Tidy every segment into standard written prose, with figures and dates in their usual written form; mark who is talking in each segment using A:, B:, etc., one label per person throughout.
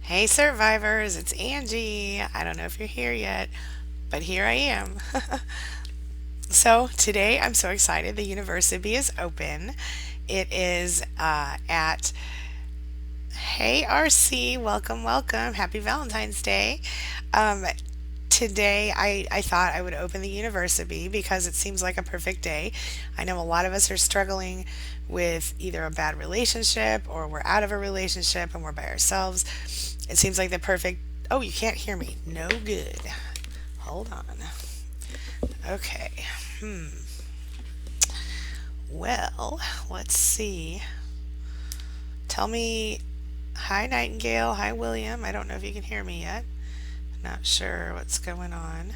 A: Hey survivors, it's Angie. I don't know if you're here yet, but here I am. So today I'm so excited. The university is open. It is at Hey RC, welcome, welcome. Happy Valentine's Day. Um, Today I thought I would open the university because it seems like a perfect day. I know a lot of us are struggling with either a bad relationship or we're out of a relationship and we're by ourselves. It seems like the perfect. Oh, you can't hear me. No good. Hold on. Okay. Well, let's see. Tell me. Hi, Nightingale. Hi, William. I don't know if you can hear me yet. Not sure what's going on.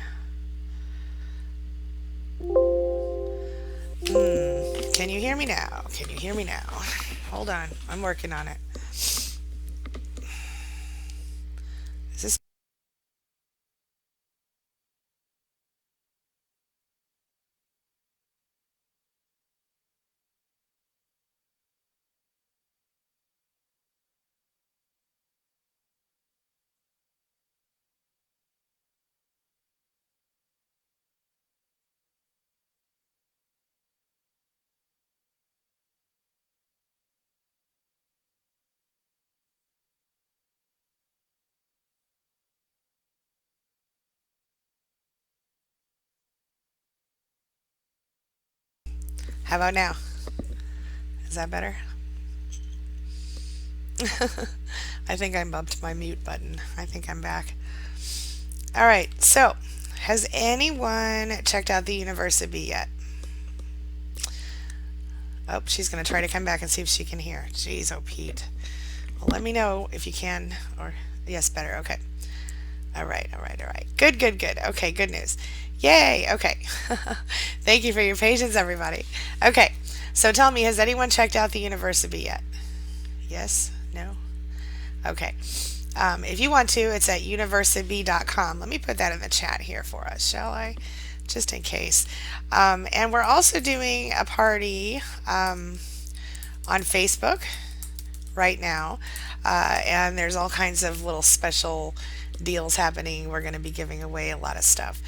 A: Can you hear me now? Can you hear me now? Hold on. I'm working on it. Is this. How about now? Is that better? I think I bumped my mute button. I think I'm back. All right. So, has anyone checked out the university yet? Oh, she's going to try to come back and see if she can hear. Jeez, oh, Pete. Well, let me know if you can, or yes, better. Okay. All right, all right, all right. Good, good, good. Okay, good news. Yay. Okay. Thank you for your patience, everybody. Okay. So tell me, has anyone checked out the university yet? Yes? No? Okay. If you want to, it's at university.com. Let me put that in the chat here for us, shall I? Just in case. And we're also doing a party on Facebook right now. And there's all kinds of little special deals happening. We're going to be giving away a lot of stuff.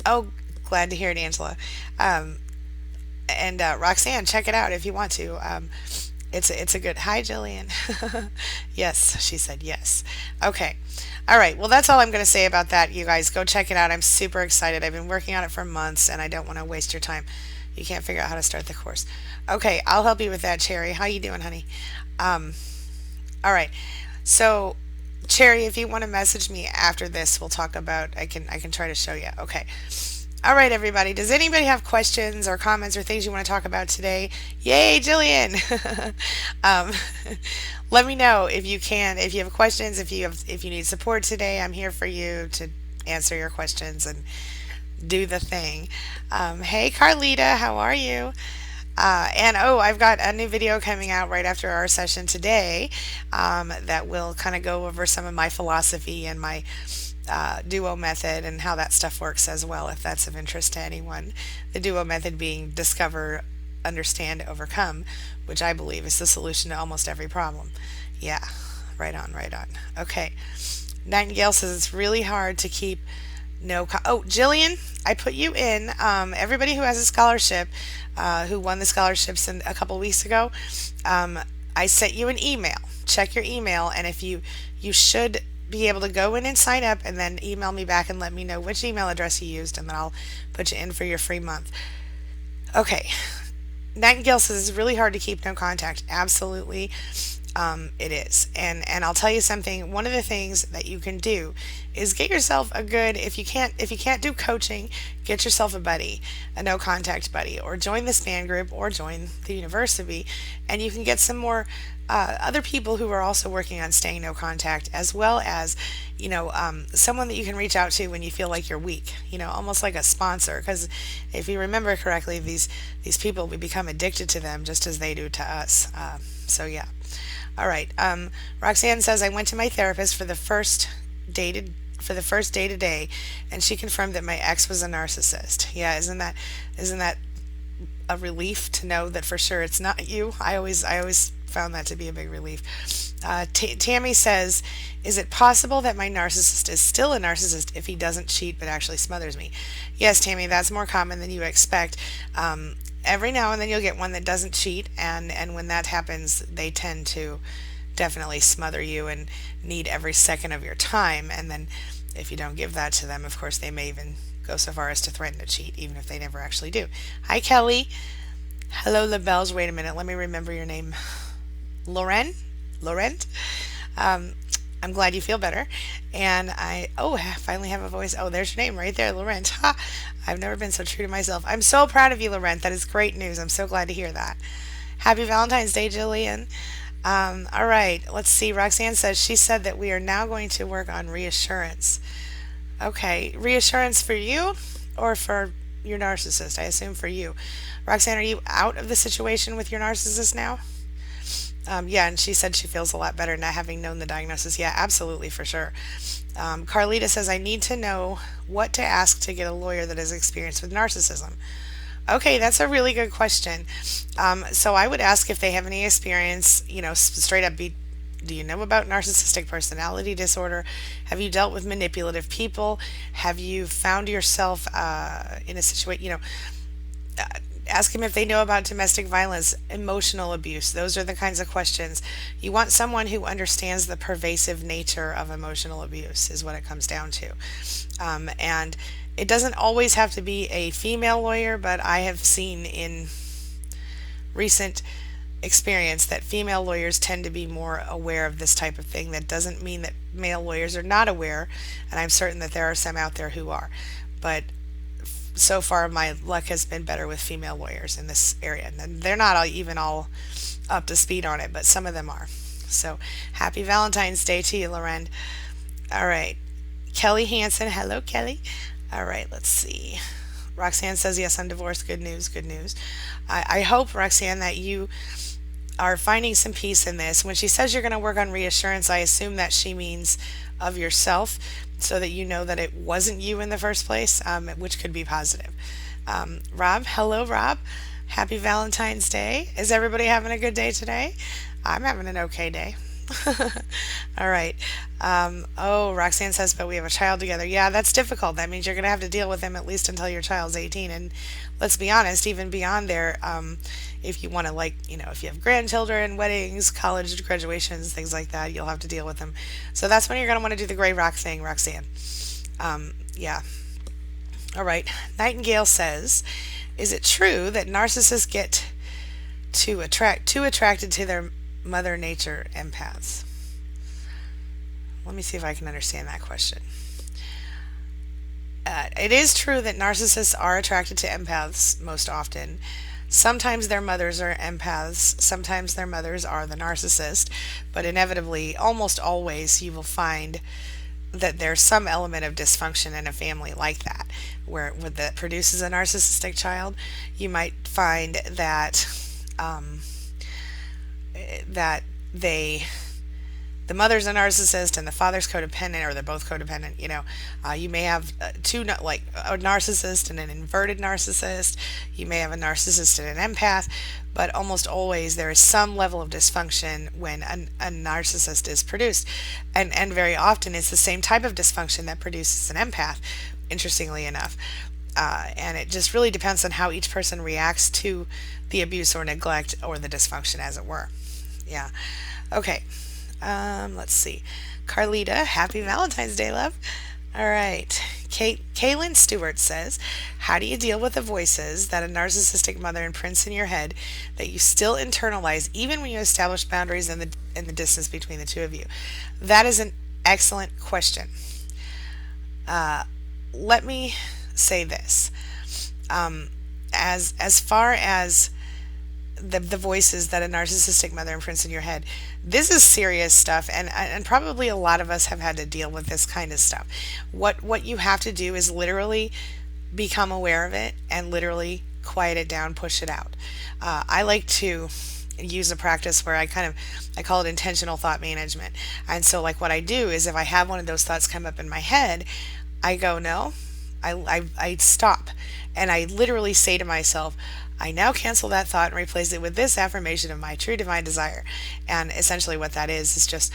A: Oh, glad to hear it, Angela. Um, and Roxanne, check it out if you want to. It's a good. Hi, Jillian. Yes, she said yes. Okay. All right. Well, that's all I'm going to say about that. You guys go check it out. I'm super excited. I've been working on it for months, and I don't want to waste your time. You can't figure out how to start the course. Okay, I'll help you with that, Cherry. How you doing, honey? Um, all right. So, Cherry, if you want to message me after this, we'll talk about. I can try to show you. Okay. All right, everybody. Does anybody have questions or comments or things you want to talk about today? Yay, Jillian! um, let me know if you can. If you have questions, if you need support today, I'm here for you to answer your questions and do the thing. Hey, Carlita, how are you? And oh, I've got a new video coming out right after our session today that will kind of go over some of my philosophy and my duo method and how that stuff works as well, if that's of interest to anyone. The duo method being discover, understand, overcome, which I believe is the solution to almost every problem. Yeah, right on, right on. Okay. Nightingale says it's really hard to keep oh, Jillian, I put you in. Everybody who has a scholarship, who won the scholarships a couple weeks ago, um, I sent you an email. Check your email, and if you should be able to go in and sign up, and then email me back and let me know which email address you used, and then I'll put you in for your free month. Okay. Nightingale says it's really hard to keep no contact. Absolutely, it is. And I'll tell you something. One of the things that you can do is get yourself a good. If you can't do coaching, get yourself a buddy, a no contact buddy, or join the span group, or join the university, and you can get some more. Other people who are also working on staying no contact, as well as, someone that you can reach out to when you feel like you're weak, almost like a sponsor. Because if you remember correctly, these people, we become addicted to them just as they do to us. So yeah. All right. Roxanne says I went to my therapist for the first day today, and she confirmed that my ex was a narcissist. Yeah, isn't that a relief to know that for sure it's not you? I always found that to be a big relief. Tammy says, "Is it possible that my narcissist is still a narcissist if he doesn't cheat but actually smothers me?" Yes, Tammy, that's more common than you expect. Every now and then you'll get one that doesn't cheat, and when that happens, they tend to definitely smother you and need every second of your time. And then if you don't give that to them, of course, they may even go so far as to threaten to cheat, even if they never actually do. Hi, Kelly. Hello, LaBelle's. Wait a minute. Let me remember your name. Lauren? Laurent? Um, I'm glad you feel better. And I finally have a voice. Oh, there's your name right there, Laurent. Ha! I've never been so true to myself. I'm so proud of you, Laurent. That is great news. I'm so glad to hear that. Happy Valentine's Day, Jillian. All right, let's see. Roxanne says she said that we are now going to work on reassurance. Okay, reassurance for you or for your narcissist? I assume for you. Roxanne, are you out of the situation with your narcissist now? Yeah, and she said she feels a lot better not having known the diagnosis. Yeah, absolutely, for sure. Carlita says, I need to know what to ask to get a lawyer that has experience with narcissism. Okay, that's a really good question. So I would ask if they have any experience, straight up do you know about narcissistic personality disorder? Have you dealt with manipulative people? Have you found yourself in a situation, ask them if they know about domestic violence, emotional abuse. Those are the kinds of questions. You want someone who understands the pervasive nature of emotional abuse, is what it comes down to. And it doesn't always have to be a female lawyer, but I have seen in recent experience that female lawyers tend to be more aware of this type of thing. That doesn't mean that male lawyers are not aware, and I'm certain that there are some out there who are. But so far, my luck has been better with female lawyers in this area. And they're not even all up to speed on it, but some of them are. So happy Valentine's Day to you, Loren. All right. Kelly Hansen. Hello, Kelly. All right, let's see. Roxanne says, yes, I'm divorced. Good news, good news. I hope, Roxanne, that you are finding some peace in this. When she says you're going to work on reassurance, I assume that she means of yourself, so that you know that it wasn't you in the first place, which could be positive. Rob, hello, Rob. Happy Valentine's Day. Is everybody having a good day today? I'm having an okay day. All right. Roxanne says, but we have a child together. Yeah, that's difficult. That means you're going to have to deal with him at least until your child's 18. And let's be honest, even beyond there, if you want to, if you have grandchildren, weddings, college graduations, things like that, you'll have to deal with them. So that's when you're going to want to do the gray rock thing, Roxanne. Yeah. All right. Nightingale says, is it true that narcissists get too attracted to their mother nature empaths? Let me see if I can understand that question. It is true that narcissists are attracted to empaths most often. Sometimes their mothers are empaths, sometimes their mothers are the narcissist, but inevitably, almost always, you will find that there's some element of dysfunction in a family like that, where that produces a narcissistic child. You might find that that the mother's a narcissist and the father's codependent, or they're both codependent. You may have a narcissist and an inverted narcissist. You may have a narcissist and an empath, but almost always there is some level of dysfunction when a narcissist is produced, and very often it's the same type of dysfunction that produces an empath, interestingly enough. And it just really depends on how each person reacts to the abuse or neglect or the dysfunction, as it were. Yeah. Okay. Let's see. Carlita, happy Valentine's Day, love. All right. Kaylin Stewart says, how do you deal with the voices that a narcissistic mother imprints in your head that you still internalize even when you establish boundaries in the distance between the two of you? That is an excellent question. Let me say this. As far as the voices that a narcissistic mother imprints in your head, this is serious stuff, and probably a lot of us have had to deal with this kind of stuff. What you have to do is literally become aware of it and literally quiet it down, push it out. I like to use a practice where I call it intentional thought management. And so what I do is, if I have one of those thoughts come up in my head, I go, no, I stop, and I literally say to myself, I now cancel that thought and replace it with this affirmation of my true divine desire. And essentially, what that is just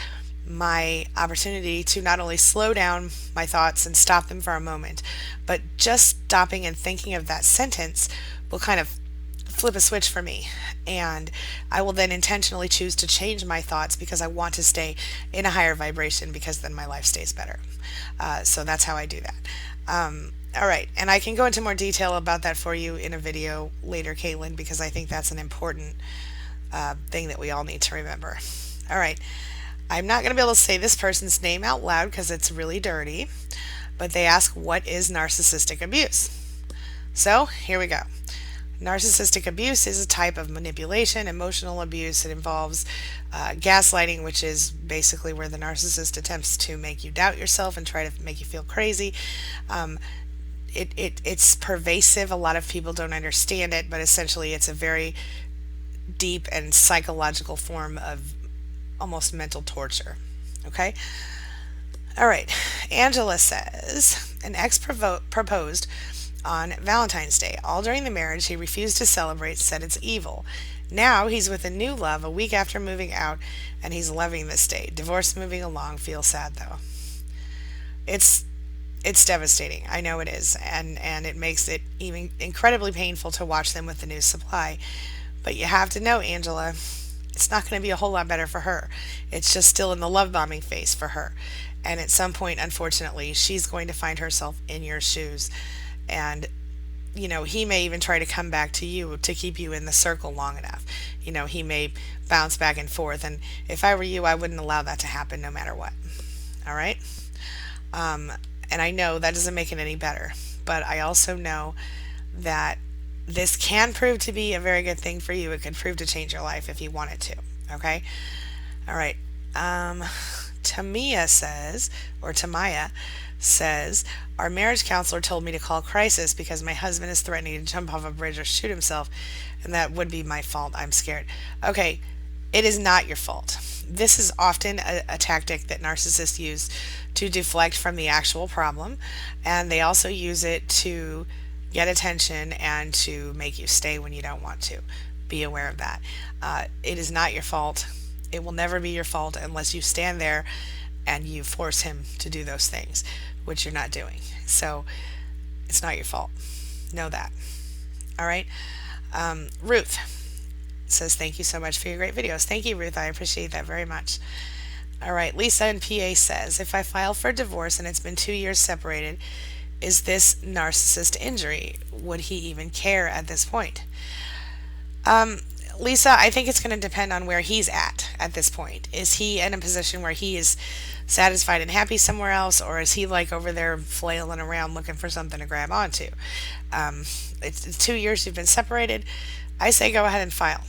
A: my opportunity to not only slow down my thoughts and stop them for a moment, but just stopping and thinking of that sentence will kind of flip a switch for me. And I will then intentionally choose to change my thoughts because I want to stay in a higher vibration because then my life stays better. So that's how I do that. All right, and I can go into more detail about that for you in a video later, Caitlin, because I think that's an important thing that we all need to remember. All right, I'm not going to be able to say this person's name out loud because it's really dirty, but they ask, what is narcissistic abuse? So here we go. Narcissistic abuse is a type of manipulation, emotional abuse. It involves gaslighting, which is basically where the narcissist attempts to make you doubt yourself and try to make you feel crazy. It's pervasive. A lot of people don't understand it, but essentially it's a very deep and psychological form of almost mental torture. Okay? All right. Angela says, an ex proposed on Valentine's Day. All during the marriage, he refused to celebrate, said it's evil. Now he's with a new love a week after moving out, and he's loving this day. Divorce moving along. Feels sad, though. It's devastating. I know it is, and it makes it even incredibly painful to watch them with the new supply. But you have to know, Angela, it's not going to be a whole lot better for her. It's just still in the love bombing phase for her. And at some point, unfortunately, she's going to find herself in your shoes. And, he may even try to come back to you to keep you in the circle long enough. He may bounce back and forth. And if I were you, I wouldn't allow that to happen no matter what. All right? And I know that doesn't make it any better. But I also know that this can prove to be a very good thing for you. It could prove to change your life if you want it to. Okay? All right. Tamaya says, our marriage counselor told me to call crisis because my husband is threatening to jump off a bridge or shoot himself, and that would be my fault. I'm scared. Okay, it is not your fault. This is often a tactic that narcissists use to deflect from the actual problem, and they also use it to get attention and to make you stay when you don't want to. Be aware of that. It is not your fault. It will never be your fault unless you stand there and you force him to do those things, which you're not doing. So it's not your fault. Know that. All right. Ruth says, thank you so much for your great videos. Thank you, Ruth. I appreciate that very much. All right. Lisa in PA says, if I file for divorce and it's been 2 years separated, is this narcissist injury? Would he even care at this point? Lisa, I think it's going to depend on where he's at this point. Is he in a position where he is satisfied and happy somewhere else, or is he like over there flailing around looking for something to grab onto? It's 2 years you've been separated. I say go ahead and file.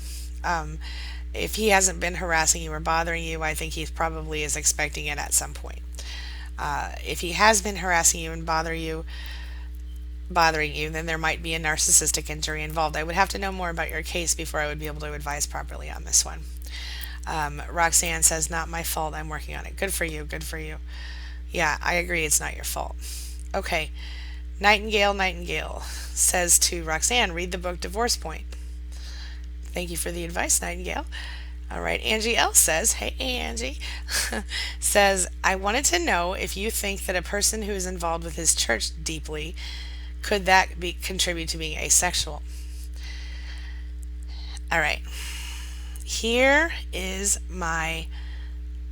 A: If he hasn't been harassing you or bothering you, I think he probably is expecting it at some point. If he has been harassing you and bothering you, then there might be a narcissistic injury involved. I would have to know more about your case before I would be able to advise properly on this one. Roxanne says, not my fault. I'm working on it. Good for you. Good for you. Yeah, I agree. It's not your fault. Okay. Nightingale says to Roxanne, read the book Divorce Point. Thank you for the advice, Nightingale. All right. Angie L says, hey, Angie, says, I wanted to know if you think that a person who is involved with his church deeply, could that contribute to being asexual? All right. Here is my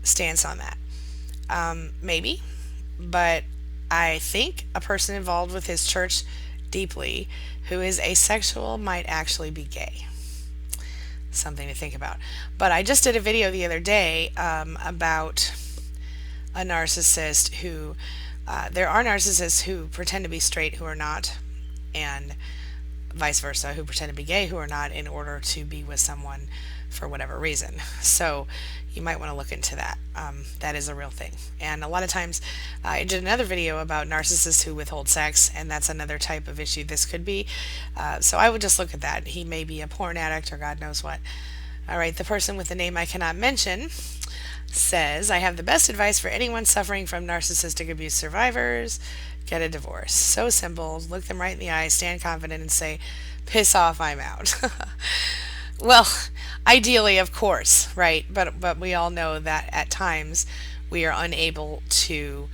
A: stance on that. Maybe, but I think a person involved with his church deeply who is asexual might actually be gay. Something to think about. But I just did a video the other day about a narcissist who there are narcissists who pretend to be straight who are not, and vice versa, who pretend to be gay who are not, in order to be with someone for whatever reason. So you might want to look into that. That is a real thing. And a lot of times, I did another video about narcissists who withhold sex, and that's another type of issue this could be. So I would just look at that. He may be a porn addict or God knows what. All right, the person with the name I cannot mention says, I have the best advice for anyone suffering from narcissistic abuse survivors. Get a divorce. So simple. Look them right in the eye, stand confident, and say, Piss off, I'm out. Well, ideally, of course, right? But we all know that at times we are unable to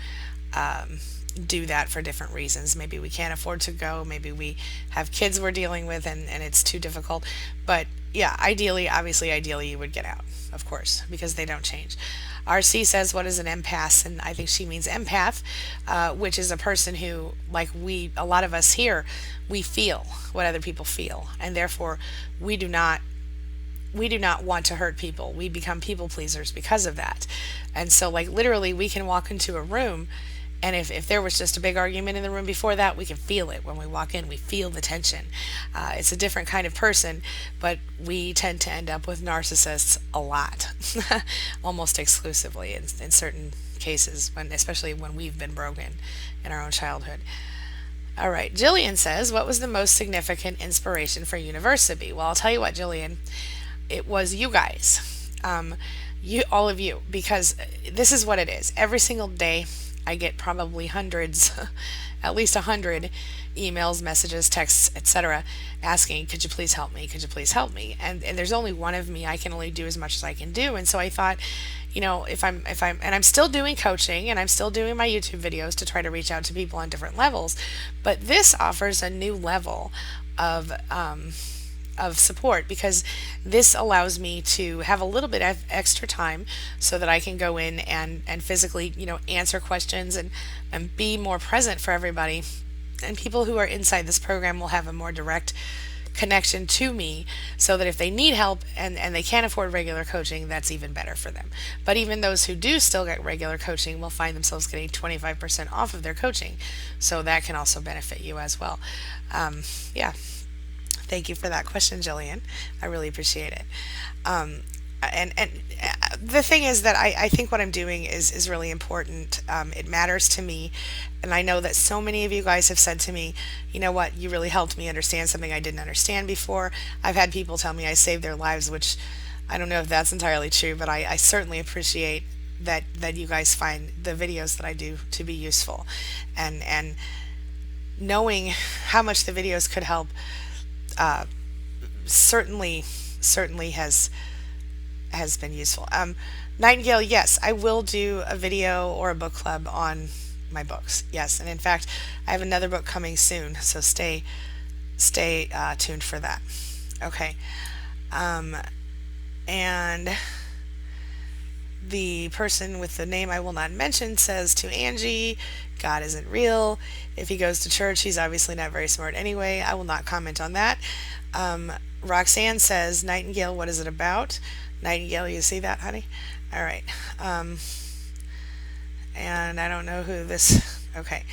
A: do that for different reasons. Maybe we can't afford to go. Maybe we have kids we're dealing with and it's too difficult. But yeah, ideally, obviously, ideally, you would get out, of course, because they don't change. RC says, what is an empath? And I think she means empath, which is a person who, like a lot of us here, we feel what other people feel. And therefore, we do not we do not want to hurt people. We become people pleasers because of that. And so, like, literally, we can walk into a room, and if there was just a big argument in the room before that, we can feel it when we walk in. We feel the tension. It's a different kind of person, but we tend to end up with narcissists a lot, almost exclusively in certain cases, especially when we've been broken in our own childhood. All right, Jillian says, what was the most significant inspiration for university? Well, I'll tell you what, Jillian, it was you guys, all of you, because this is what it is. Every single day, I get probably hundreds, at least 100 emails, messages, texts, etc., asking, "Could you please help me? Could you please help me?" And there's only one of me. I can only do as much as I can do. And so I thought, and I'm still doing coaching and I'm still doing my YouTube videos to try to reach out to people on different levels, but this offers a new level of support, because this allows me to have a little bit of extra time so that I can go in and physically, answer questions and be more present for everybody. And people who are inside this program will have a more direct connection to me, so that if they need help and they can't afford regular coaching, that's even better for them. But even those who do still get regular coaching will find themselves getting 25% off of their coaching. So that can also benefit you as well. Yeah. Thank you for that question, Jillian. I really appreciate it. And the thing is that I think what I'm doing is really important. It matters to me. And I know that so many of you guys have said to me, you know what, you really helped me understand something I didn't understand before. I've had people tell me I saved their lives, which I don't know if that's entirely true, but I certainly appreciate that you guys find the videos that I do to be useful. And knowing how much the videos could help certainly has been useful. Nightingale, yes, I will do a video or a book club on my books. Yes, and in fact, I have another book coming soon, so stay tuned for that. Okay, and the person with the name I will not mention says to Angie, God isn't real. If he goes to church, he's obviously not very smart anyway. I will not comment on that. Roxanne says, Nightingale, what is it about? Nightingale, you see that, honey? All right. And I don't know who this... Okay.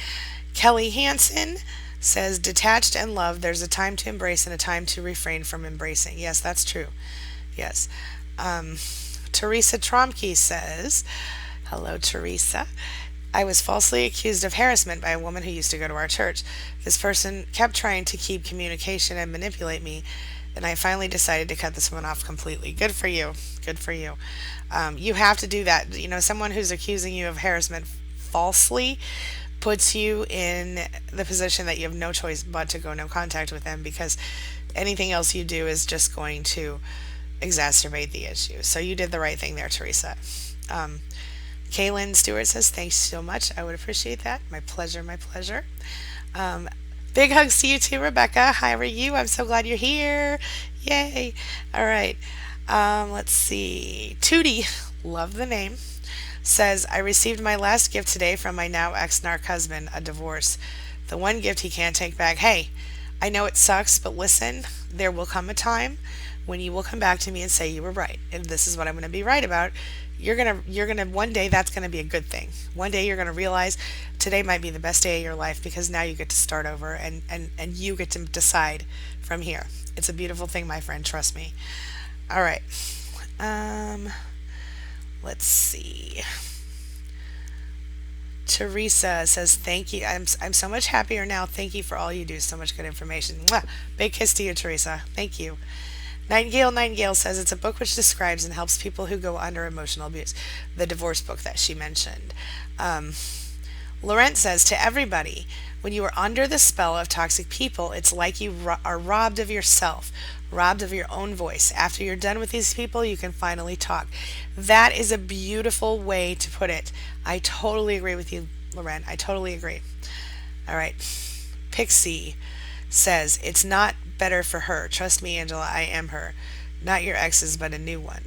A: Kelly Hansen says, detached and loved, there's a time to embrace and a time to refrain from embracing. Yes, that's true. Yes. Teresa Tromke says, hello, Teresa. I was falsely accused of harassment by a woman who used to go to our church. This person kept trying to keep communication and manipulate me, and I finally decided to cut this one off completely. Good for you. Good for you. You have to do that. Someone who's accusing you of harassment falsely puts you in the position that you have no choice but to go no contact with them, because anything else you do is just going to exacerbate the issue. So you did the right thing there, Teresa. Kaylin Stewart says, thanks so much. I would appreciate that. My pleasure, my pleasure. Big hugs to you too, Rebecca. How are you? I'm so glad you're here. Yay. All right. Let's see. Tootie, love the name, says, I received my last gift today from my now ex-narc husband, a divorce. The one gift he can't take back. Hey, I know it sucks, but listen, there will come a time when you will come back to me and say you were right, and this is what I'm going to be right about. You're gonna one day, that's gonna be a good thing. One day you're gonna realize today might be the best day of your life, because now you get to start over and you get to decide from here. It's a beautiful thing, my friend, trust me. All right. Let's see. Teresa says, thank you. I'm so much happier now. Thank you for all you do. So much good information. Mwah! Big kiss to you, Teresa. Thank you. Nightingale says, it's a book which describes and helps people who go under emotional abuse. The divorce book that she mentioned. Laurent says to everybody, when you are under the spell of toxic people, it's like you are robbed of yourself, robbed of your own voice. After you're done with these people, you can finally talk. That is a beautiful way to put it. I totally agree with you, Laurent. I totally agree. All right. Pixie says, it's not better for her. Trust me, Angela, I am her. Not your ex's, but a new one.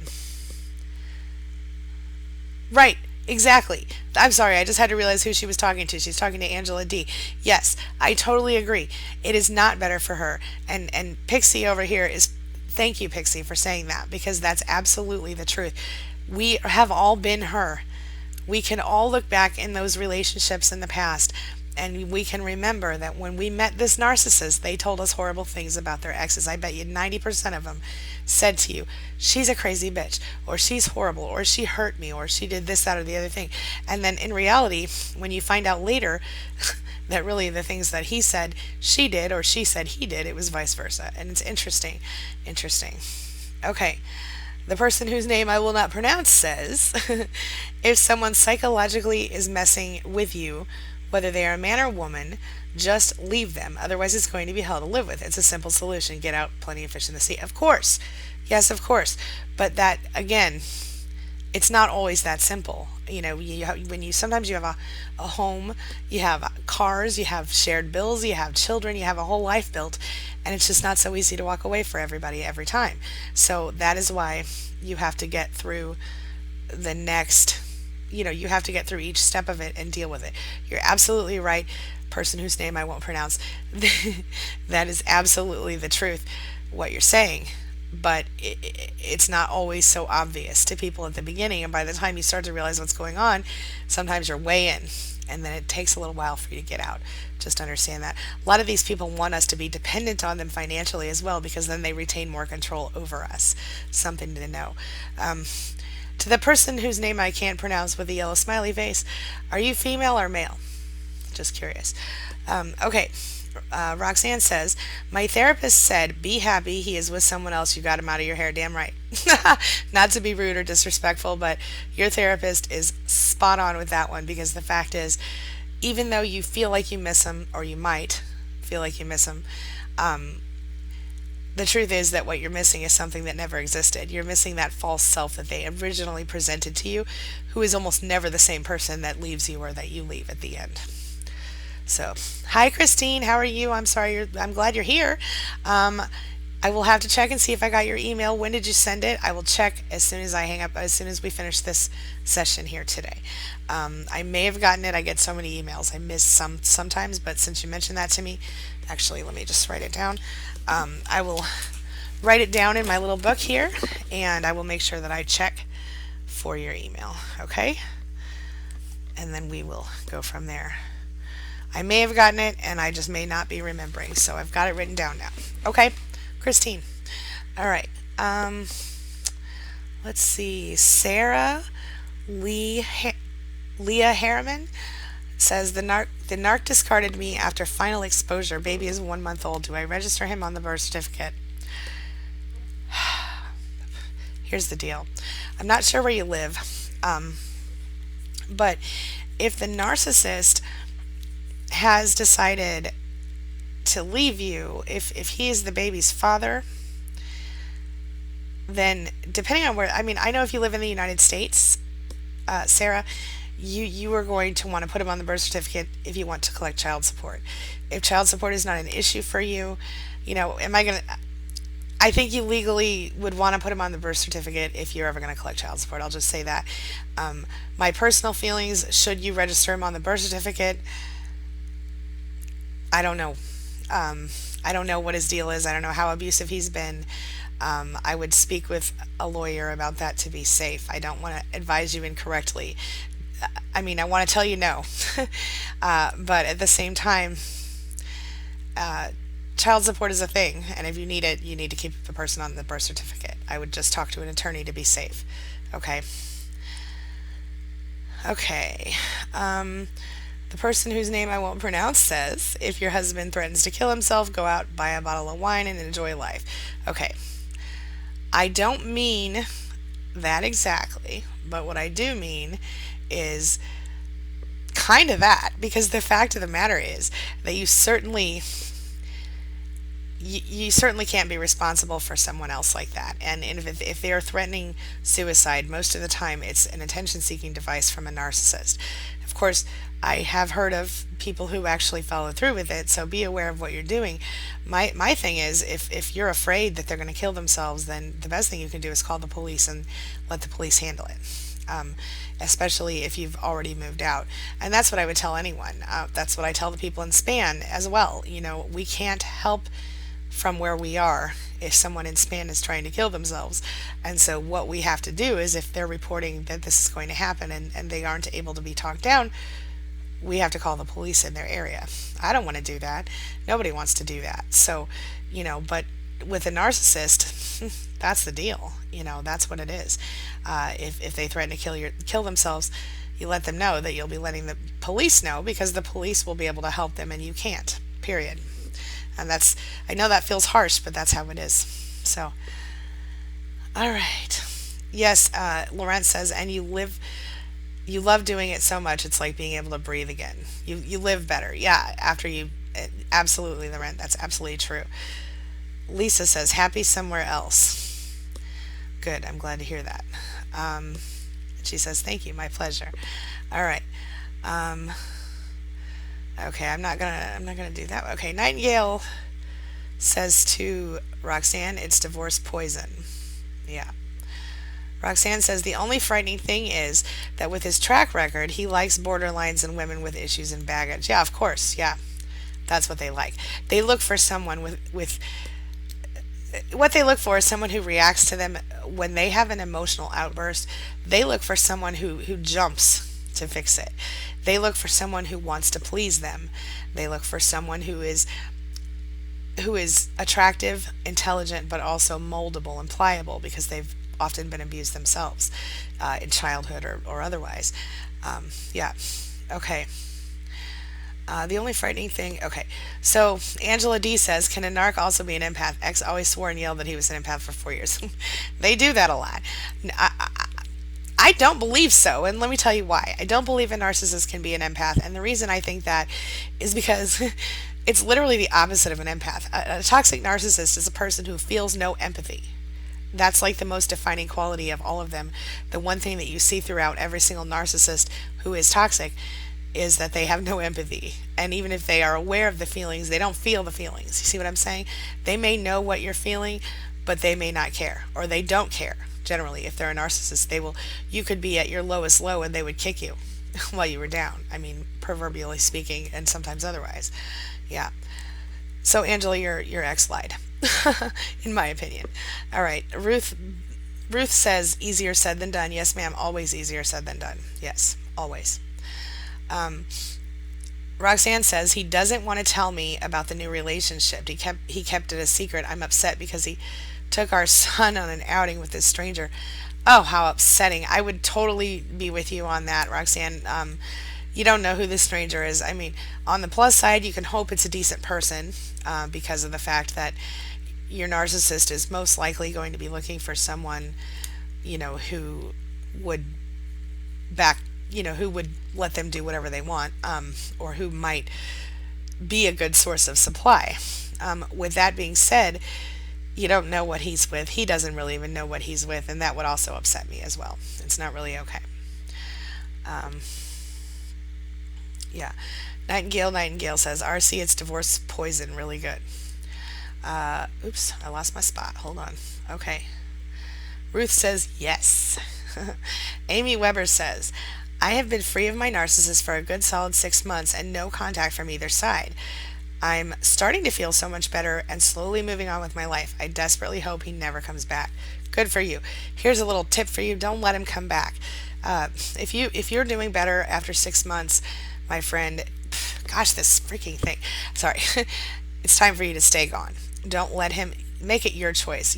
A: Right, exactly. I'm sorry, I just had to realize who she was talking to. She's talking to Angela D. Yes, I totally agree. It is not better for her. And Pixie over here is, thank you, Pixie, for saying that, because that's absolutely the truth. We have all been her. We can all look back in those relationships in the past, and we can remember that when we met this narcissist, they told us horrible things about their exes. I bet you 90% of them said to you, she's a crazy bitch, or she's horrible, or she hurt me, or she did this, that, or the other thing. And then in reality, when you find out later that really the things that he said she did, or she said he did, it was vice versa. And it's interesting. Interesting. Okay. The person whose name I will not pronounce says, if someone psychologically is messing with you, whether they are a man or woman, just leave them. Otherwise, it's going to be hell to live with. It's a simple solution. Get out, plenty of fish in the sea. Of course. Yes, of course. But that, again, it's not always that simple. You know, when you sometimes you have a home, you have cars, you have shared bills, you have children, you have a whole life built, and it's just not so easy to walk away for everybody every time. So that is why you have to get through the next, you have to get through each step of it and deal with it. You're absolutely right, person whose name I won't pronounce. That is absolutely the truth, what you're saying. But it's not always so obvious to people at the beginning, and by the time you start to realize what's going on, sometimes you're way in, and then it takes a little while for you to get out. Just understand that. A lot of these people want us to be dependent on them financially as well, because then they retain more control over us. Something to know. To the person whose name I can't pronounce with the yellow smiley face, are you female or male? Just curious. Okay. Roxanne says, my therapist said, be happy he is with someone else. You got him out of your hair. Damn right. Not to be rude or disrespectful, but your therapist is spot on with that one, because the fact is, even though you feel like you miss him, or you might feel like you miss him, the truth is that what you're missing is something that never existed. You're missing that false self that they originally presented to you, who is almost never the same person that leaves you or that you leave at the end. So, hi Christine, how are you? I'm sorry, I'm glad you're here. I will have to check and see if I got your email. When did you send it? I will check as soon as I hang up, as soon as we finish this session here today. I may have gotten it. I get so many emails. I miss some sometimes, but since you mentioned that to me, actually, let me just write it down. I will write it down in my little book here, and I will make sure that I check for your email, okay? And then we will go from there. I may have gotten it, and I just may not be remembering, so I've got it written down now. Okay, Christine. All right. Let's see. Sarah Leah Harriman says, the narc discarded me after final exposure. Baby is 1 month old. Do I register him on the birth certificate? Here's the deal. I'm not sure where you live, but if the narcissist has decided to leave you, if he is the baby's father, then depending on where, I know if you live in the United States, Sarah, you are going to want to put him on the birth certificate if you want to collect child support. If child support is not an issue for you, I think you legally would want to put him on the birth certificate if you're ever going to collect child support. I'll just say that. My personal feelings, should you register him on the birth certificate? I don't know. I don't know what his deal is. I don't know how abusive he's been. I would speak with a lawyer about that to be safe. I don't want to advise you incorrectly. I want to tell you no. But at the same time, child support is a thing, and if you need it, you need to keep the person on the birth certificate. I would just talk to an attorney to be safe. Okay? Okay. The person whose name I won't pronounce says, if your husband threatens to kill himself, go out, buy a bottle of wine, and enjoy life. Okay. I don't mean that exactly, but what I do mean is kind of that, because the fact of the matter is that you certainly can't be responsible for someone else like that. And if they are threatening suicide, most of the time it's an attention seeking device from a narcissist. Of course, I have heard of people who actually follow through with it, so be aware of what you're doing. My thing is, if you're afraid that they're going to kill themselves, then the best thing you can do is call the police and let the police handle it. Especially if you've already moved out. And that's what I would tell anyone. That's what I tell the people in Span as well. We can't help from where we are if someone in Span is trying to kill themselves. And so what we have to do is, if they're reporting that this is going to happen and they aren't able to be talked down, we have to call the police in their area. I don't want to do that. Nobody wants to do that. So, but with a narcissist, that's the deal. That's what it is. If they threaten to kill themselves, you let them know that you'll be letting the police know, because the police will be able to help them and you can't. Period. And I know that feels harsh, but that's how it is. So, all right. Yes, Laurent says, and you love doing it so much, it's like being able to breathe again. You live better. Yeah, after you, absolutely, Laurent, that's absolutely true. Lisa says, happy somewhere else. Good, I'm glad to hear that. She says, thank you, my pleasure. All right. Okay, I'm not gonna do that. Okay, Nightingale says to Roxanne, it's divorce poison. Yeah. Roxanne says the only frightening thing is that with his track record, he likes borderlines and women with issues and baggage. Yeah, of course. Yeah, that's what they like. They look for someone with what they look for is someone who reacts to them when they have an emotional outburst. They look for someone who jumps to fix it. They look for someone who wants to please them. They look for someone who is attractive, intelligent, but also moldable and pliable, because they've often been abused themselves in childhood or otherwise. Yeah. Okay. The only frightening thing. Okay. So Angela D says, can a narc also be an empath? X always swore and yelled that he was an empath for 4 years. They do that a lot. I don't believe so, and let me tell you why. I don't believe a narcissist can be an empath, and the reason I think that is because it's literally the opposite of an empath. A toxic narcissist is a person who feels no empathy. That's like the most defining quality of all of them. The one thing that you see throughout every single narcissist who is toxic is that they have no empathy. And even if they are aware of the feelings, they don't feel the feelings. You see what I'm saying? They may know what you're feeling, but they may not care, or they don't care. Generally, if they're a narcissist, you could be at your lowest low and they would kick you while you were down. I mean, proverbially speaking, and sometimes otherwise. Yeah. So Angela, your ex lied, in my opinion. All right. Ruth says, easier said than done. Yes, ma'am. Always easier said than done. Yes, always. Roxanne says he doesn't want to tell me about the new relationship. He kept it a secret. I'm upset because he took our son on an outing with this stranger. Oh, how upsetting. I would totally be with you on that, Roxanne. You don't know who this stranger is. I mean, on the plus side, you can hope it's a decent person, because of the fact that your narcissist is most likely going to be looking for someone, who would who would let them do whatever they want, or who might be a good source of supply. With that being said, you don't know what he's with. He doesn't really even know what he's with, and that would also upset me as well. It's not really okay. Yeah. Nightingale says, RC, it's divorce poison. Really good. Oops, I lost my spot. Hold on. Okay. Ruth says, yes. Amy Weber says, I have been free of my narcissist for a good solid 6 months and no contact from either side. I'm starting to feel so much better and slowly moving on with my life. I desperately hope he never comes back. Good for you. Here's a little tip for you. Don't let him come back. If you're doing better after 6 months, my friend, gosh, this freaking thing. Sorry. It's time for you to stay gone. Don't let him make it your choice,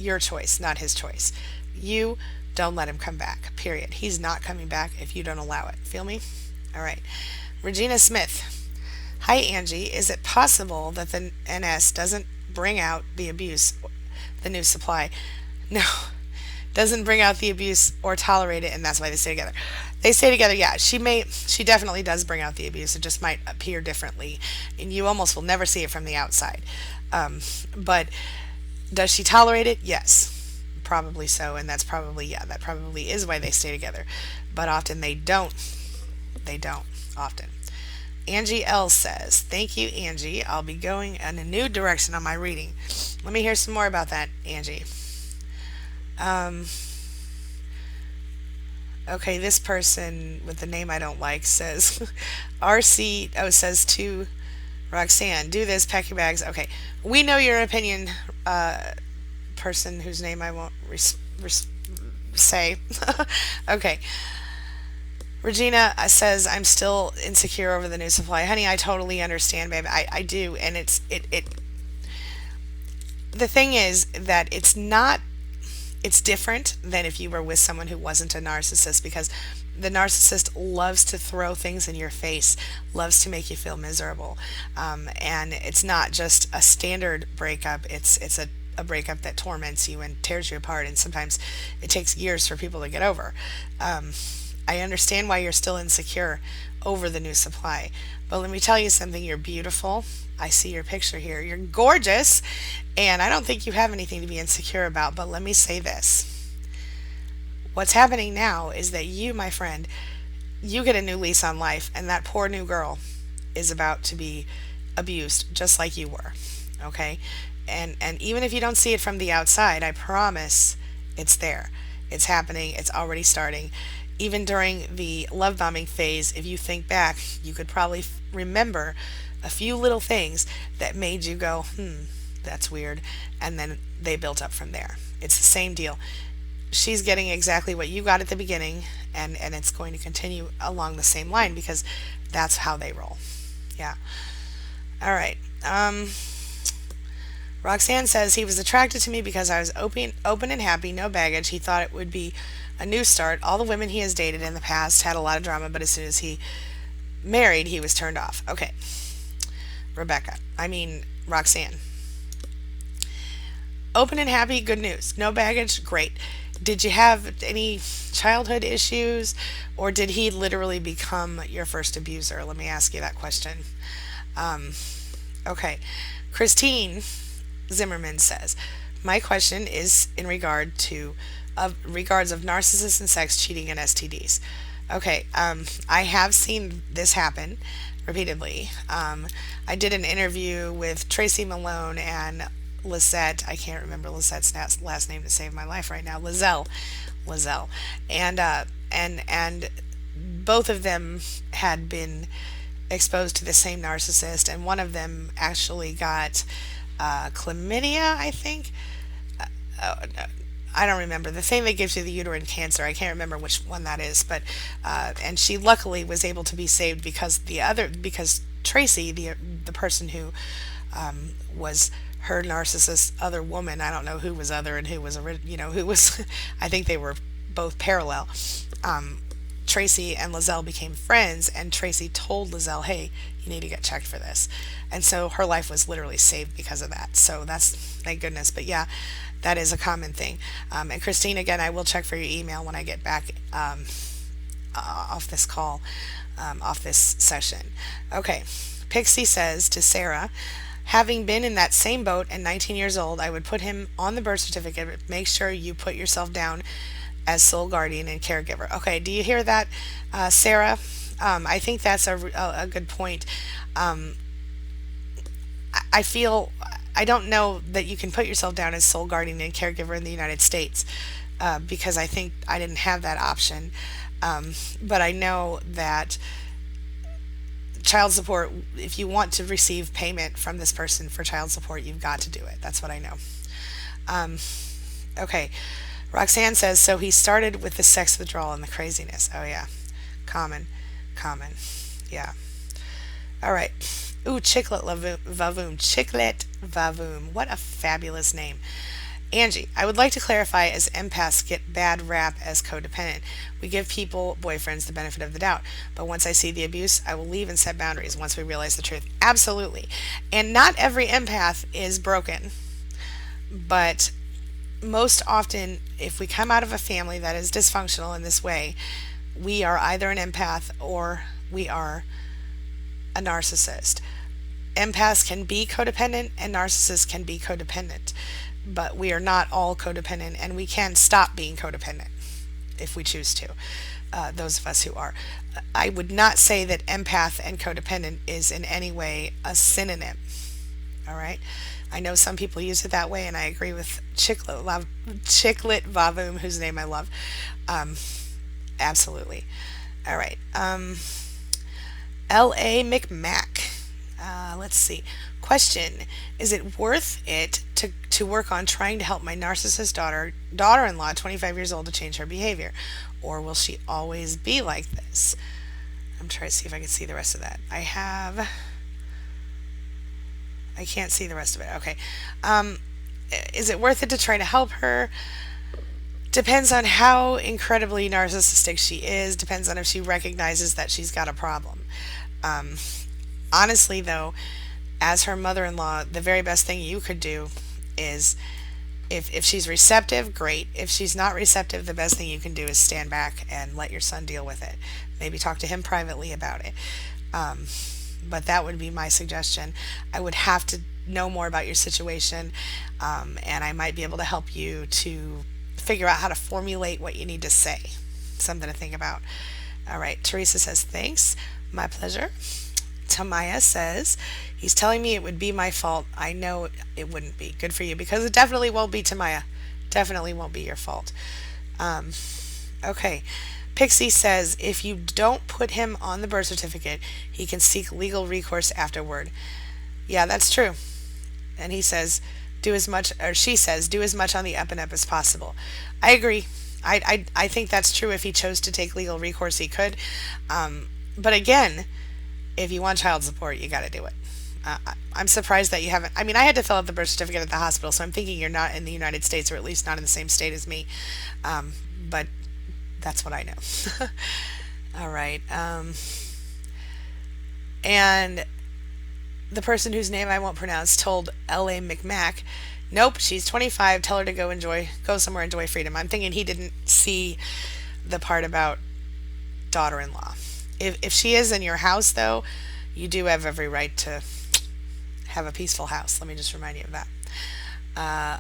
A: not his choice. You don't let him come back. Period. He's not coming back if you don't allow it. Feel me? All right. Regina Smith. Hi, Angie. Is it possible that the NS doesn't bring out the abuse, the new supply? No. doesn't bring out the abuse or tolerate it, and that's why they stay together. They stay together, yeah. She definitely does bring out the abuse. It just might appear differently, and you almost will never see it from the outside. But does she tolerate it? Yes, probably so, and that's probably, yeah, that probably is why they stay together. But often they don't. They don't often. Angie L says, "Thank you, Angie. I'll be going in a new direction on my reading." Let me hear some more about that, Angie. Um, okay, this person with the name I don't like says, RC, oh, says to Roxanne, "Do this, pack your bags." Okay, we know your opinion, person whose name I won't say. Okay, Regina says, "I'm still insecure over the new supply." Honey, I totally understand, babe. I do. And the thing is that it's different than if you were with someone who wasn't a narcissist, because the narcissist loves to throw things in your face, loves to make you feel miserable. And it's not just a standard breakup, it's a breakup that torments you and tears you apart. And sometimes it takes years for people to get over. I understand why you're still insecure over the new supply. But let me tell you something, you're beautiful. I see your picture here. You're gorgeous. And I don't think you have anything to be insecure about. But let me say this. What's happening now is that you, my friend, you get a new lease on life. And that poor new girl is about to be abused just like you were. Okay? And even if you don't see it from the outside, I promise it's there. It's happening. It's already starting. Even during the love bombing phase, if you think back, you could probably remember a few little things that made you go, that's weird. And then they built up from there. It's the same deal. She's getting exactly what you got at the beginning, and it's going to continue along the same line because that's how they roll. Yeah. All right. Roxanne says, "He was attracted to me because I was open and happy, no baggage. He thought it would be a new start. All the women he has dated in the past had a lot of drama, but as soon as he married, he was turned off." Okay. Roxanne. Open and happy, good news. No baggage, great. Did you have any childhood issues, or did he literally become your first abuser? Let me ask you that question. Okay. Christine Zimmerman says, "My question is in regards of narcissists and sex, cheating, and STDs." Okay, I have seen this happen repeatedly. I did an interview with Tracy Malone and Lisette. I can't remember Lisette's last name to save my life right now. Lizelle, and both of them had been exposed to the same narcissist, and one of them actually got chlamydia, I think. I don't remember the thing that gives you the uterine cancer. I can't remember which one that is, but and she luckily was able to be saved because Tracy, the person who was her narcissist other woman, I don't know who was other and who was who was. I think they were both parallel. Tracy and Lizelle became friends, and Tracy told Lizelle, "Hey, you need to get checked for this," and so her life was literally saved because of that. So that's, thank goodness. But yeah, that is a common thing. And Christine, again, I will check for your email when I get back off this call, off this session. Okay, Pixie says to Sarah, "Having been in that same boat and 19 years old, I would put him on the birth certificate. But make sure you put yourself down as sole guardian and caregiver." Okay, do you hear that, Sarah? I think that's a good point. I feel, I don't know that you can put yourself down as sole guardian and caregiver in the United States, because I think I didn't have that option. But I know that child support, if you want to receive payment from this person for child support, you've got to do it. That's what I know. Okay. Roxanne says, "So he started with the sex withdrawal and the craziness." Oh yeah. Common. Yeah. All right. Ooh, Chiclet Vavoom. Chiclet Vavoom. What a fabulous name. Angie, "I would like to clarify, as empaths get bad rap as codependent. We give people, boyfriends, the benefit of the doubt. But once I see the abuse, I will leave and set boundaries once we realize the truth." Absolutely. And not every empath is broken. But most often, if we come out of a family that is dysfunctional in this way, we are either an empath or we are a narcissist. Empaths can be codependent and narcissists can be codependent, but we are not all codependent, and we can stop being codependent if we choose to. Those of us who are. I would not say that empath and codependent is in any way a synonym. All right. I know some people use it that way, and I agree with Chiclet Vavoom, whose name I love. Um, Absolutely. All right. L.A. McMack. Let's see. Question: is it worth it to work on trying to help my narcissist daughter-in-law, 25 years old, to change her behavior, or will she always be like this? I'm trying to see if I can see the rest of that. I can't see the rest of it. Okay. Is it worth it to try to help her? Depends on how incredibly narcissistic she is. Depends on if she recognizes that she's got a problem. Um, Honestly, though, as her mother-in-law, the very best thing you could do is, if she's receptive, great. If she's not receptive, the best thing you can do is stand back and let your son deal with it. Maybe talk to him privately about it. Um, but that would be my suggestion. I would have to know more about your situation, and I might be able to help you to figure out how to formulate what you need to say. Something to think about. All right, Teresa says, thanks. My pleasure. Tamaya says, he's telling me it would be my fault. I know it wouldn't be. Good for you, because it definitely won't be, Tamaya. Definitely won't be your fault. Um, okay. Pixie says, if you don't put him on the birth certificate, he can seek legal recourse afterward. Yeah, that's true. And he says, do as much, or she says, do as much on the up and up as possible. I agree. I think that's true. If he chose to take legal recourse, he could. But again, if you want child support, you got to do it. I'm surprised that you haven't. I mean, I had to fill out the birth certificate at the hospital, so I'm thinking you're not in the United States, or at least not in the same state as me. But that's what I know. All right. And the person whose name I won't pronounce told L.A. McMack, nope, she's 25. Tell her to go somewhere, enjoy freedom. I'm thinking he didn't see the part about daughter-in-law. If she is in your house, though, you do have every right to have a peaceful house. Let me just remind you of that.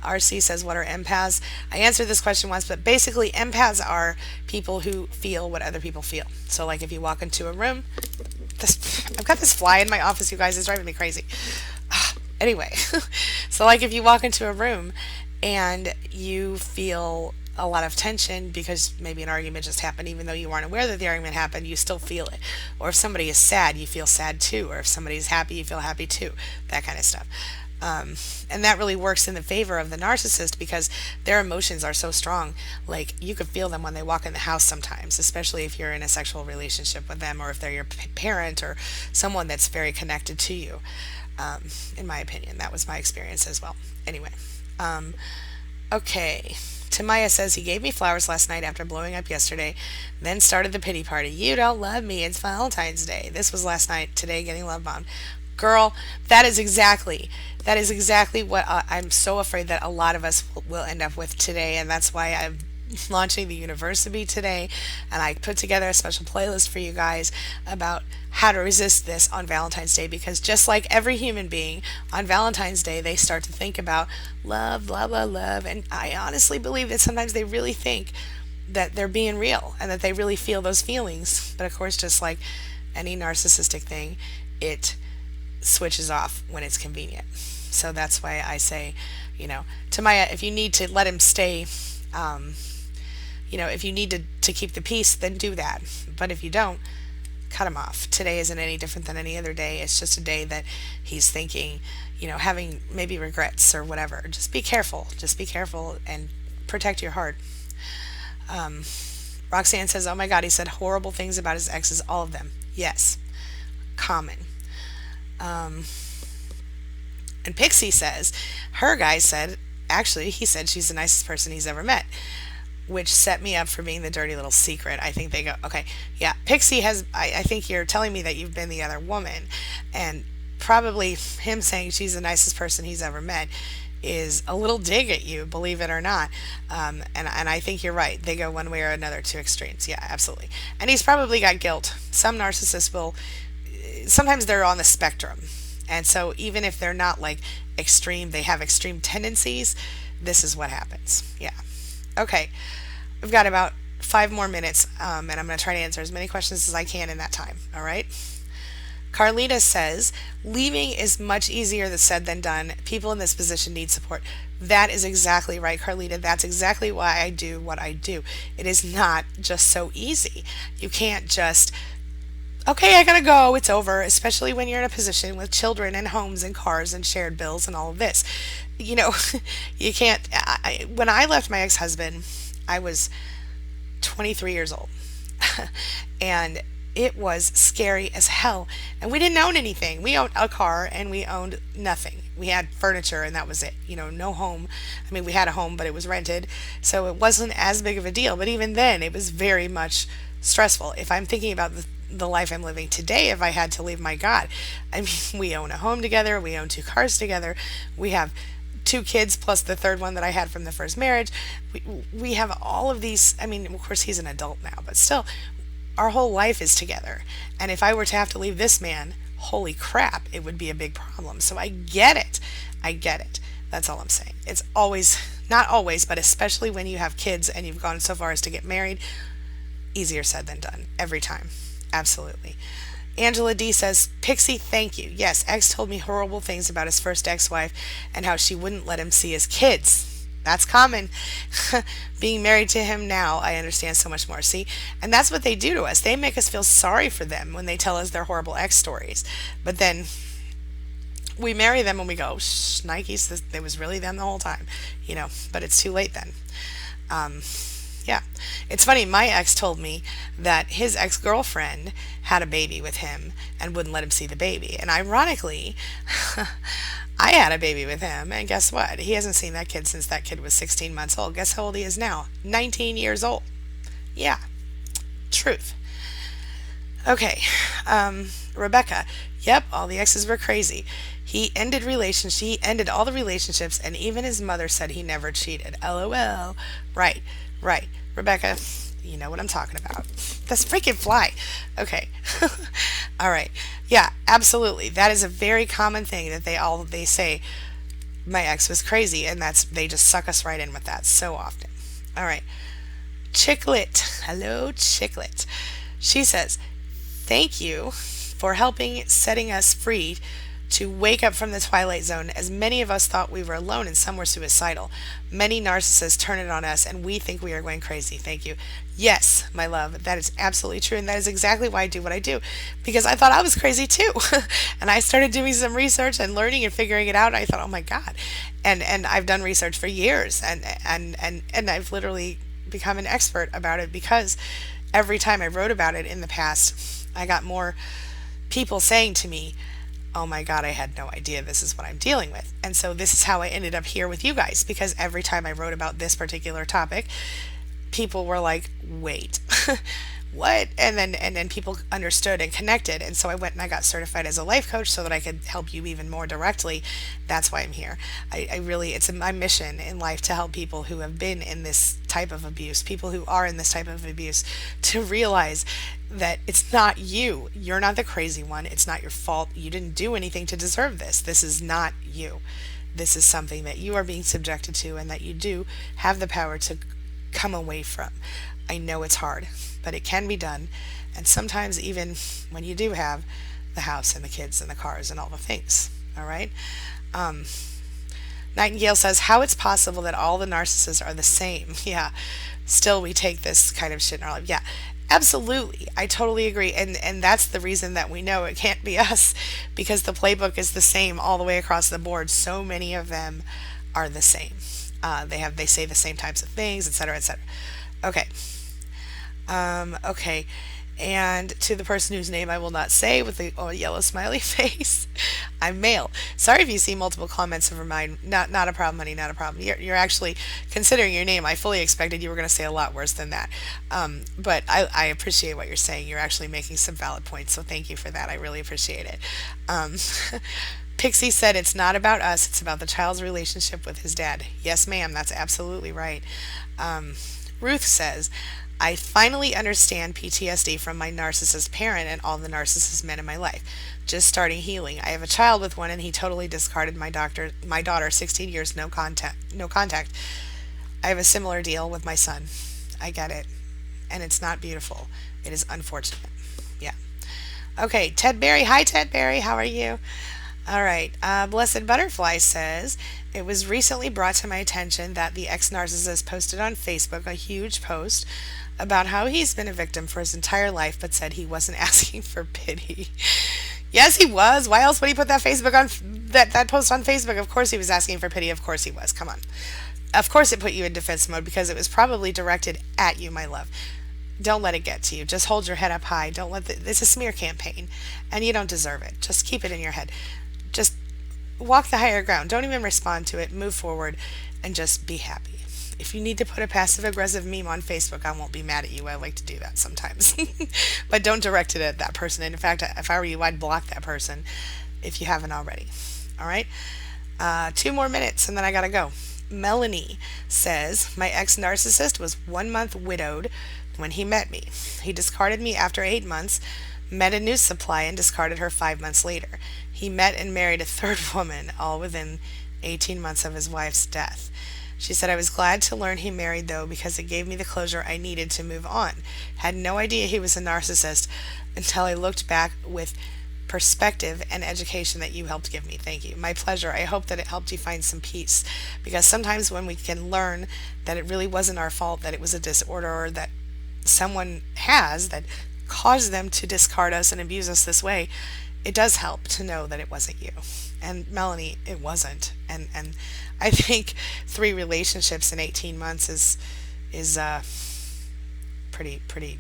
A: RC says, what are empaths? I answered this question once, but basically empaths are people who feel what other people feel. So like if you walk into a room, I've got this fly in my office, you guys, it's driving me crazy. Anyway, so like if you walk into a room and you feel a lot of tension because maybe an argument just happened, even though you weren't aware that the argument happened, you still feel it. Or if somebody is sad, you feel sad too. Or if somebody is happy, you feel happy too. That kind of stuff. And that really works in the favor of the narcissist because their emotions are so strong. Like you could feel them when they walk in the house sometimes, especially if you're in a sexual relationship with them, or if they're your parent or someone that's very connected to you. In my opinion, that was my experience as well. Anyway, okay. Tamaya says, he gave me flowers last night after blowing up yesterday, then started the pity party. You don't love me. It's Valentine's Day. This was last night. Today, getting love bombed. Girl, that is exactly what I'm so afraid that a lot of us will end up with today, and that's why I'm launching the university today, and I put together a special playlist for you guys about how to resist this on Valentine's Day, because just like every human being, on Valentine's Day they start to think about love, blah, blah, love, and I honestly believe that sometimes they really think that they're being real and that they really feel those feelings, but of course, just like any narcissistic thing, it switches off when it's convenient. So that's why I say, Tamaya, if you need to let him stay, if you need to keep the peace, then do that. But if you don't, cut him off. Today isn't any different than any other day. It's just a day that he's thinking, having maybe regrets or whatever. Just be careful. Just be careful and protect your heart. Roxanne says, oh my God, he said horrible things about his exes, all of them. Yes. Common. And Pixie says, her guy said, actually, he said she's the nicest person he's ever met, which set me up for being the dirty little secret. I think they go, okay, yeah, Pixie has, I think you're telling me that you've been the other woman, and probably him saying she's the nicest person he's ever met is a little dig at you, believe it or not. And I think you're right. They go one way or another to extremes. Yeah, absolutely. And he's probably got guilt. Some narcissists will, sometimes they're on the spectrum. And so even if they're not like extreme, they have extreme tendencies. This is what happens. Yeah. Okay. We've got about 5 more minutes, and I'm going to try to answer as many questions as I can in that time. All right. Carlita says, leaving is much easier said than done. People in this position need support. That is exactly right, Carlita. That's exactly why I do what I do. It is not just so easy. You can't just, okay, I gotta go, it's over, especially when you're in a position with children and homes and cars and shared bills and all of this. You know, you can't. When I left my ex husband, I was 23 years old. And it was scary as hell. And we didn't own anything. We owned a car and we owned nothing. We had furniture and that was it. You know, no home. I mean, we had a home, but it was rented. So it wasn't as big of a deal. But even then, it was very much stressful. If I'm thinking about the life I'm living today, if I had to leave, my God, I mean, we own a home together. We own 2 cars together. We have 2 kids plus the third one that I had from the first marriage. We have all of these. I mean, of course, he's an adult now, but still, our whole life is together. And if I were to have to leave this man, holy crap, it would be a big problem. So I get it. I get it. That's all I'm saying. It's always, not always, but especially when you have kids and you've gone so far as to get married, easier said than done. Every time. Absolutely. Angela D says, Pixie, thank you. Yes, ex told me horrible things about his first ex-wife and how she wouldn't let him see his kids. That's common. Being married to him now, I understand so much more. See? And that's what they do to us. They make us feel sorry for them when they tell us their horrible ex stories. But then we marry them and we go, shh, Nikes, it was really them the whole time. You know, but it's too late then. Yeah. It's funny, my ex told me that his ex-girlfriend had a baby with him and wouldn't let him see the baby. And ironically, I had a baby with him, and guess what? He hasn't seen that kid since that kid was 16 months old. Guess how old he is now? 19 years old. Yeah. Truth. Okay. Rebecca. Yep, all the exes were crazy. He ended all the relationships, and even his mother said he never cheated. LOL. Right. Right. Rebecca, you know what I'm talking about. This freaking fly. Okay. All right. Yeah, absolutely. That is a very common thing that they say my ex was crazy, and they just suck us right in with that so often. All right. Chicklet. Hello, Chicklet. She says, thank you for setting us free to wake up from the twilight zone, as many of us thought we were alone and some were suicidal. Many narcissists turn it on us and we think we are going crazy. Thank you. Yes, my love, that is absolutely true, and that is exactly why I do what I do, because I thought I was crazy too. And I started doing some research and learning and figuring it out, and I thought, oh my God. And I've done research for years, and I've literally become an expert about it, because every time I wrote about it in the past, I got more people saying to me, oh my God, I had no idea this is what I'm dealing with. And so this is how I ended up here with you guys, because every time I wrote about this particular topic, people were like, wait, what? And then people understood and connected. And so I went and I got certified as a life coach so that I could help you even more directly. That's why I'm here. I really, it's my mission in life to help people who have been in this type of abuse, people who are in this type of abuse, to realize that it's not you. You're not the crazy one. It's not your fault. You didn't do anything to deserve this. This is not you. This is something that you are being subjected to, and that you do have the power to come away from. I know it's hard, but it can be done. And sometimes even when you do have the house and the kids and the cars and all the things. All right. Nightingale says, how it's possible that all the narcissists are the same. Yeah. Still, we take this kind of shit in our life. Yeah. Absolutely. I totally agree. And that's the reason that we know it can't be us, because the playbook is the same all the way across the board. So many of them are the same. They say the same types of things, etc., etc. Okay. Okay. And to the person whose name I will not say with the yellow smiley face, I'm male. Sorry if you see multiple comments of mine. Not a problem, honey. Not a problem. You're actually, considering your name, I fully expected you were going to say a lot worse than that. But I appreciate what you're saying. You're actually making some valid points, so thank you for that. I really appreciate it. Pixie said it's not about us, it's about the child's relationship with his dad. Yes, ma'am, that's absolutely right. Um, Ruth says, I finally understand PTSD from my narcissist parent and all the narcissist men in my life. Just starting healing. I have a child with one and he totally discarded my daughter, 16 years no contact. I have a similar deal with my son. I get it. And it's not beautiful. It is unfortunate. Yeah. Okay, Ted Berry. Hi, Ted Berry. How are you? All right. Blessed Butterfly says, it was recently brought to my attention that the ex narcissist posted on Facebook a huge post about how he's been a victim for his entire life, but said he wasn't asking for pity. Yes, he was. Why else would he put that post on Facebook? Of course he was asking for pity. Of course he was. Come on. Of course it put you in defense mode because it was probably directed at you, my love. Don't let it get to you. Just hold your head up high. Don't let it's a smear campaign and you don't deserve it. Just keep it in your head. Just walk the higher ground. Don't even respond to it. Move forward and just be happy. If you need to put a passive aggressive meme on Facebook, I won't be mad at you. I like to do that sometimes. But don't direct it at that person. And in fact, if I were you, I'd block that person if you haven't already. All right? 2 more minutes and then I gotta go. Melanie says, my ex-narcissist was 1 month widowed when he met me. He discarded me after 8 months, met a new supply, and discarded her 5 months later. He met and married a third woman, all within 18 months of his wife's death. She said, I was glad to learn he married, though, because it gave me the closure I needed to move on. Had no idea he was a narcissist until I looked back with perspective and education that you helped give me. Thank you. My pleasure. I hope that it helped you find some peace, because sometimes when we can learn that it really wasn't our fault, that it was a disorder or that someone has that caused them to discard us and abuse us this way, it does help to know that it wasn't you. And Melanie, it wasn't. And I think 3 relationships in 18 months is pretty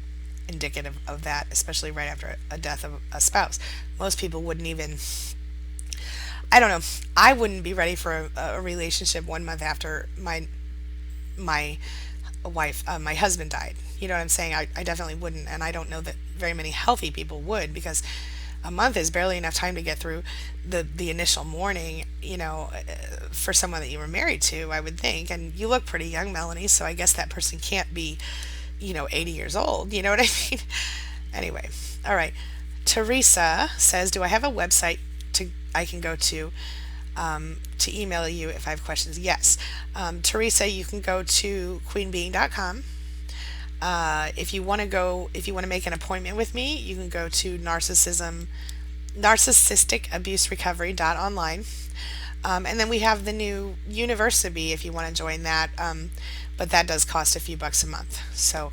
A: indicative of that, especially right after a death of a spouse. Most people wouldn't even, I don't know, I wouldn't be ready for a relationship 1 month after my my husband died. You know what I'm saying? I definitely wouldn't, and I don't know that very many healthy people would, because a month is barely enough time to get through the initial mourning, for someone that you were married to, I would think. And you look pretty young, Melanie, so I guess that person can't be, 80 years old. You know what I mean? Anyway, all right. Teresa says, do I have a website I can go to email you if I have questions? Yes. Teresa, you can go to queenbeing.com. If you want to make an appointment with me, you can go to narcissisticabuserecovery.online. And then we have the new university if you want to join that. But that does cost a few bucks a month. So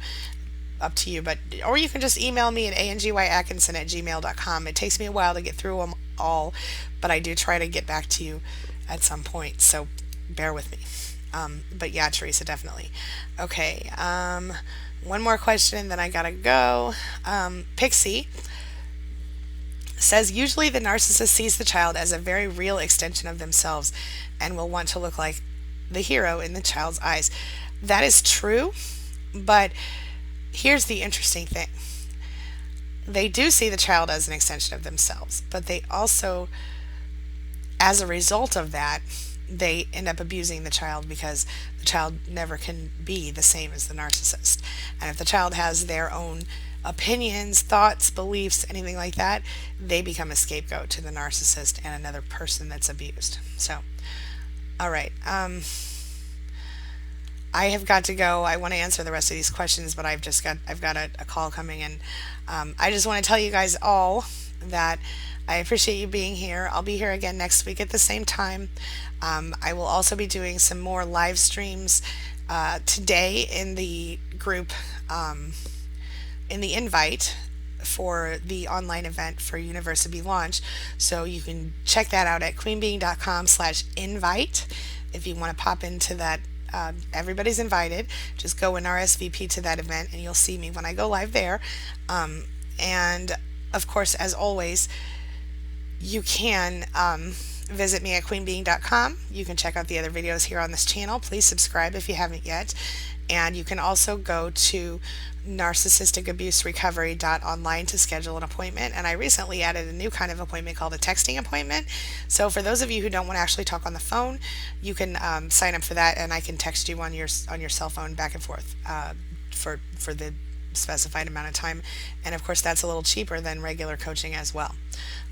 A: up to you. Or you can just email me at angieatkinson@gmail.com. It takes me a while to get through them all, but I do try to get back to you at some point. So bear with me. But yeah, Teresa, definitely. Okay. One more question and then I gotta go. Pixie says, usually the narcissist sees the child as a very real extension of themselves and will want to look like the hero in the child's eyes. That is true, but here's the interesting thing. They do see the child as an extension of themselves, but they also, as a result of that, they end up abusing the child because the child never can be the same as the narcissist. And if the child has their own opinions, thoughts, beliefs, anything like that, they become a scapegoat to the narcissist and another person that's abused. So, all right. I have got to go. I want to answer the rest of these questions, but I've got a call coming, and I just want to tell you guys all that I appreciate you being here. I'll be here again next week at the same time. I will also be doing some more live streams today in the group, in the invite for the online event for University launch. So you can check that out at queenbeing.com/invite if you want to pop into that. Everybody's invited. Just go and RSVP to that event and you'll see me when I go live there. And of course, as always, you can visit me at queenbeing.com. You can check out the other videos here on this channel. Please subscribe if you haven't yet. And you can also go to narcissisticabuserecovery.online to schedule an appointment. And I recently added a new kind of appointment called a texting appointment. So for those of you who don't want to actually talk on the phone, you can sign up for that, and I can text you on your cell phone back and forth for the specified amount of time. And of course, that's a little cheaper than regular coaching as well.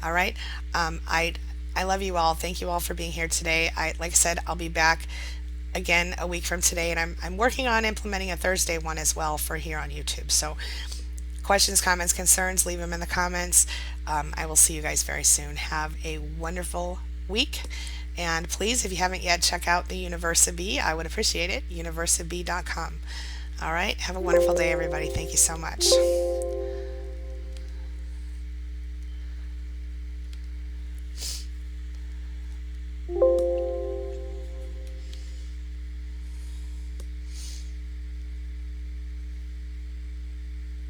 A: All right. I love you all. Thank you all for being here today. Like I said, I'll be back again a week from today, and I'm working on implementing a Thursday one as well for here on YouTube. So questions, comments, concerns, leave them in the comments. I will see you guys very soon. Have a wonderful week. And please, if you haven't yet, check out the Universibee. I would appreciate it. Universibee.com. All right. Have a wonderful day, everybody. Thank you so much.